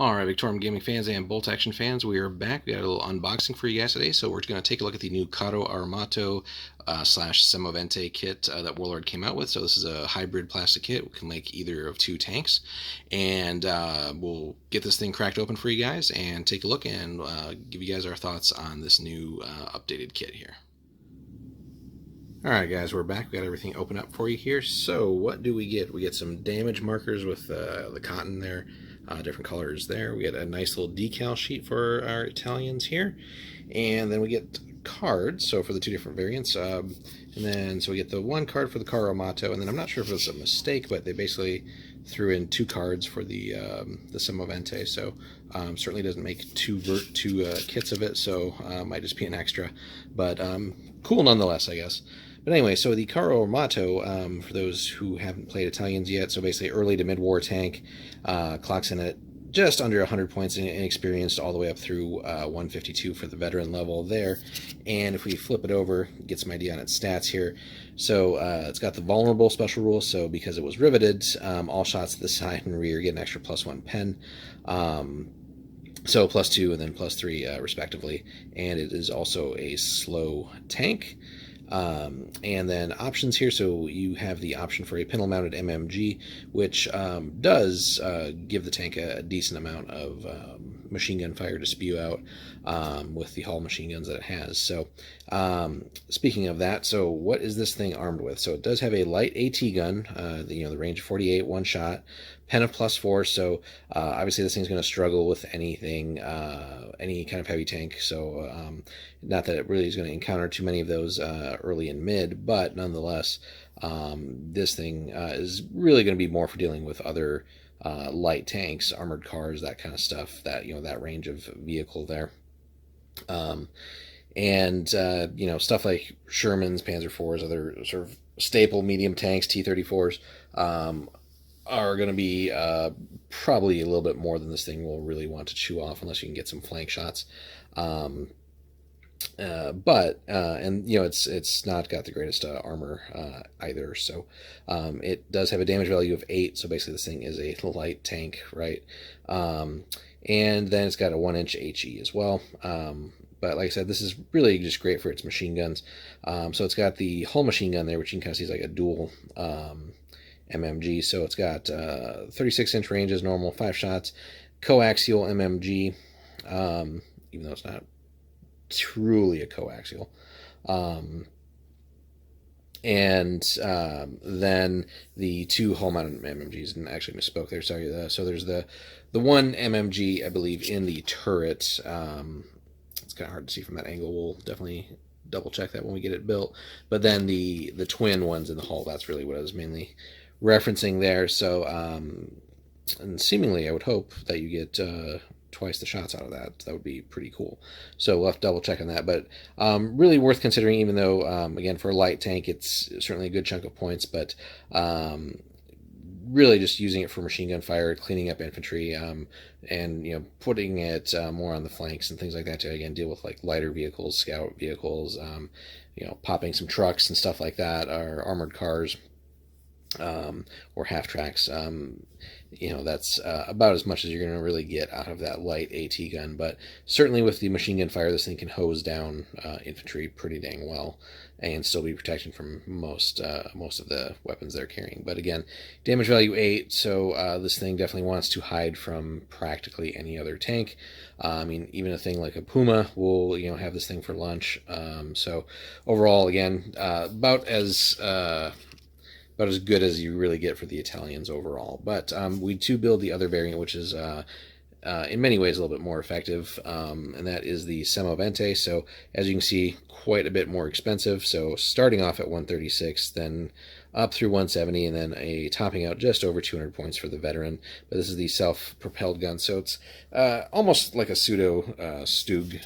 Alright, Victorum gaming fans and bolt action fans, we are back. We got a little unboxing for you guys today. So we're going to take a look at the new Carro Armato slash Semovente kit that Warlord came out with. So this is a hybrid plastic kit. We can make either of two tanks. And we'll get this thing cracked open for you guys and take a look and give you guys our thoughts on this new updated kit here. Alright guys, we're back. We got everything open up for you here. So what do we get? We get some damage markers with the cotton there. Different colors there. We get a nice little decal sheet for our Italians here, and then we get cards. So for the two different variants, and then so we get the one card for the Carro Armato, and then I'm not sure if it was a mistake, but they basically threw in two cards for the Semovente. So certainly doesn't make two kits of it, so might just be an extra, but cool nonetheless, I guess. But anyway, so the Carro Armato, for those who haven't played Italians yet, so basically early to mid-war tank, clocks in at just under 100 points in inexperienced, all the way up through 152 for the veteran level there. And if we flip it over, get some idea on its stats here. So it's got the vulnerable special rule, so because it was riveted, all shots to the side and rear get an extra +1 pen. So +2 and then +3 respectively. And it is also a slow tank. And then options here, so you have the option for a pintle-mounted MMG, which does give the tank a decent amount of machine gun fire to spew out with the hull machine guns that it has. So speaking of that, so what is this thing armed with? So it does have a light AT gun, the range of 48, one shot, pen of +4, so obviously this thing's going to struggle with anything, any kind of heavy tank, so not that it really is going to encounter too many of those early and mid, but nonetheless, this thing is really going to be more for dealing with other light tanks, armored cars, that kind of stuff, that that range of vehicle there. And stuff like Shermans, Panzer IVs, other sort of staple medium tanks, T-34s, are going to be probably a little bit more than this thing will really want to chew off, unless you can get some flank shots. It's not got the greatest armor either, so it does have a damage value of 8, so basically this thing is a light tank, right? And then it's got a 1-inch HE as well. But like I said, this is really just great for its machine guns. So it's got the hull machine gun there, which you can kind of see is like a dual MMG. So it's got 36-inch range as normal, 5 shots, coaxial MMG, even though it's not truly a coaxial. Then the two hull-mounted MMGs, and actually misspoke there, sorry. So there's the one MMG, I believe, in the turret. It's kind of hard to see from that angle. We'll definitely double check that when we get it built. But then the twin ones in the hull, that's really what I was mainly referencing there. So and seemingly I would hope that you get twice the shots out of that. That would be pretty cool. So we'll have to double check on that, but really worth considering, even though again, for a light tank it's certainly a good chunk of points, but really just using it for machine gun fire, cleaning up infantry, and putting it more on the flanks and things like that to again deal with like lighter vehicles, scout vehicles, popping some trucks and stuff like that, or armored cars, or half tracks. That's about as much as you're going to really get out of that light AT gun, but certainly with the machine gun fire, this thing can hose down infantry pretty dang well and still be protection from most of the weapons they're carrying. But again, damage value 8, so this thing definitely wants to hide from practically any other tank. I mean, even a thing like a Puma will have this thing for lunch. So overall, again, about as good as you really get for the Italians overall. But we do build the other variant, which is in many ways a little bit more effective, and that is the Semovente. So as you can see, quite a bit more expensive. So starting off at 136, then up through 170, and then a topping out just over 200 points for the veteran. But this is the self-propelled gun, so it's almost like a pseudo Stug,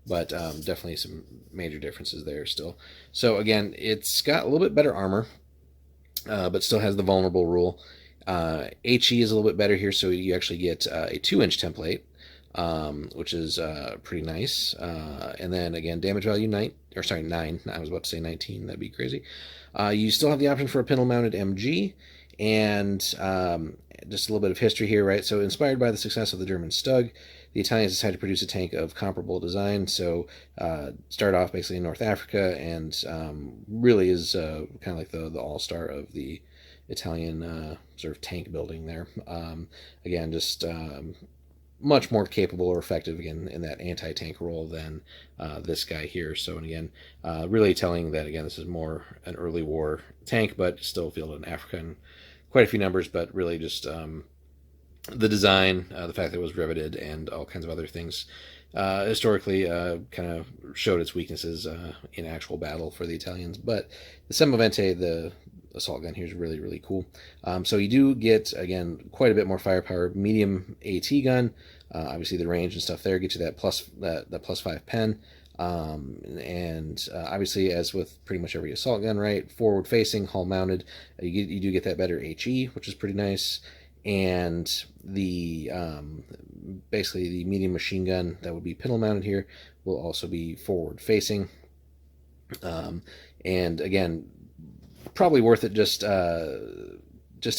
but definitely some major differences there still. So again, it's got a little bit better armor, but still has the vulnerable rule. HE is a little bit better here, so you actually get a 2-inch template, which is pretty nice. And then again, damage value 9. I was about to say 19. That'd be crazy. You still have the option for a pintle-mounted MG, And just a little bit of history here, right? So, inspired by the success of the German Stug, the Italians decided to produce a tank of comparable design. So, start off basically in North Africa, and really is kind of like the all-star of the Italian sort of tank building there. Again, just much more capable or effective again in that anti-tank role than this guy here. So, and again, really telling that again this is more an early war tank, but still fielded in Africa in quite a few numbers. But really just the design, the fact that it was riveted, and all kinds of other things. Historically, kind of showed its weaknesses in actual battle for the Italians. But the Semovente, the assault gun here, is really, really cool. So you do get, again, quite a bit more firepower. Medium AT gun, obviously the range and stuff there gets you that plus 5 pen. And obviously, as with pretty much every assault gun, right, forward facing, hull mounted, you do get that better HE, which is pretty nice. And the basically the medium machine gun that would be pintle mounted here will also be forward facing. And again, probably worth it just to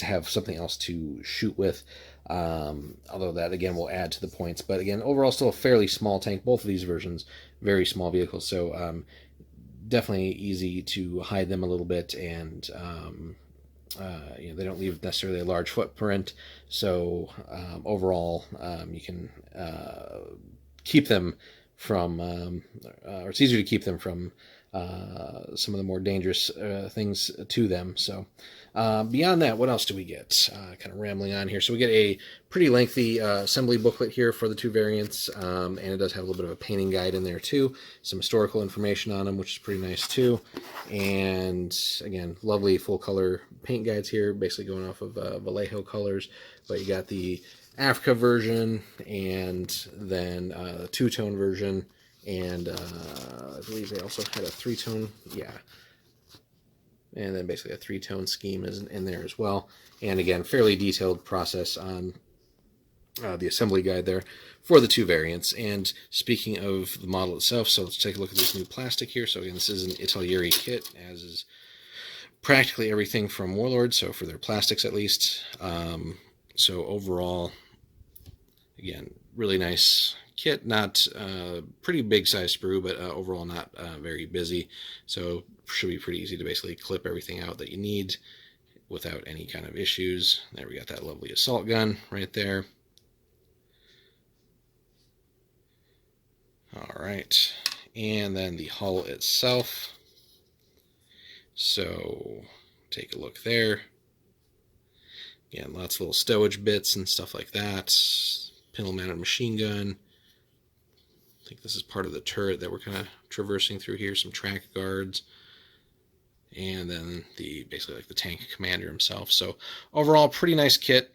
have something else to shoot with. Although that again will add to the points, but again, overall still a fairly small tank. Both of these versions, very small vehicles, so definitely easy to hide them a little bit, and they don't leave necessarily a large footprint. So overall, you can keep them from, or it's easier to keep them from some of the more dangerous things to them. So beyond that, what else do we get? Kind of rambling on here. So we get a pretty lengthy assembly booklet here for the two variants, and it does have a little bit of a painting guide in there too. Some historical information on them, which is pretty nice too. And again, lovely full color paint guides here, basically going off of Vallejo colors. But you got the Africa version, and then a two-tone version, and I believe they also had a three-tone, yeah. And then basically a three-tone scheme is in there as well. And again, fairly detailed process on the assembly guide there for the two variants. And speaking of the model itself, so let's take a look at this new plastic here. So again, this is an Italieri kit, as is practically everything from Warlord, so for their plastics at least. So overall, again, really nice kit. Not pretty big size sprue, but overall not very busy. So should be pretty easy to basically clip everything out that you need without any kind of issues. There we got that lovely assault gun right there. All right, and then the hull itself. So take a look there. Again, lots of little stowage bits and stuff like that. Pintle mounted machine gun. I think this is part of the turret that we're kind of traversing through here. Some track guards. And then the basically like the tank commander himself. So overall, pretty nice kit.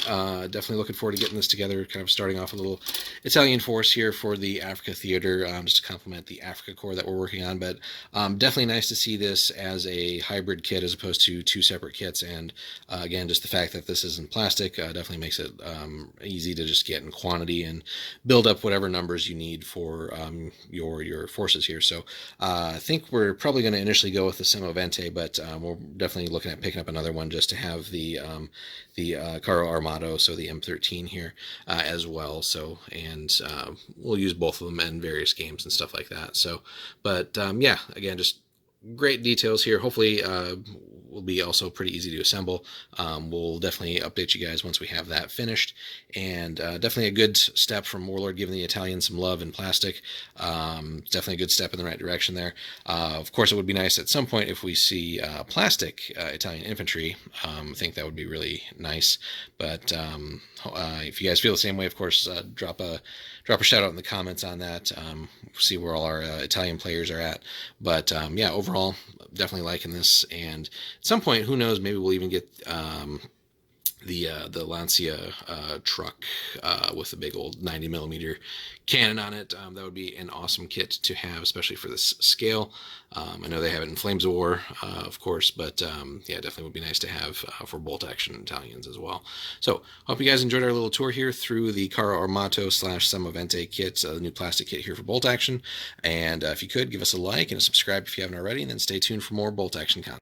Definitely looking forward to getting this together, kind of starting off a little Italian force here for the Africa theater, just to complement the Africa Corps that we're working on. But definitely nice to see this as a hybrid kit as opposed to two separate kits. And again, just the fact that this isn't plastic definitely makes it easy to just get in quantity and build up whatever numbers you need for your forces here. So I think we're probably going to initially go with the Semovente, but we're definitely looking at picking up another one just to have the Carro Armato, so the M13 here as well. So, and we'll use both of them in various games and stuff like that. So, but yeah, again, just great details here. Hopefully will be also pretty easy to assemble. We'll definitely update you guys once we have that finished. And definitely a good step from Warlord, giving the Italians some love in plastic. Definitely a good step in the right direction there. Of course, it would be nice at some point if we see plastic Italian infantry. I think that would be really nice. But if you guys feel the same way, of course, drop a shout out in the comments on that. See where all our Italian players are at. But yeah, overall, definitely liking this. And at some point, who knows, maybe we'll even get the Lancia truck with a big old 90mm cannon on it. That would be an awesome kit to have, especially for this scale. I know they have it in Flames of War, of course, but yeah, definitely would be nice to have for bolt action Italians as well. So hope you guys enjoyed our little tour here through the Carro Armato / Semovente kit, the new plastic kit here for bolt action. And if you could, give us a like and a subscribe if you haven't already, and then stay tuned for more bolt action content.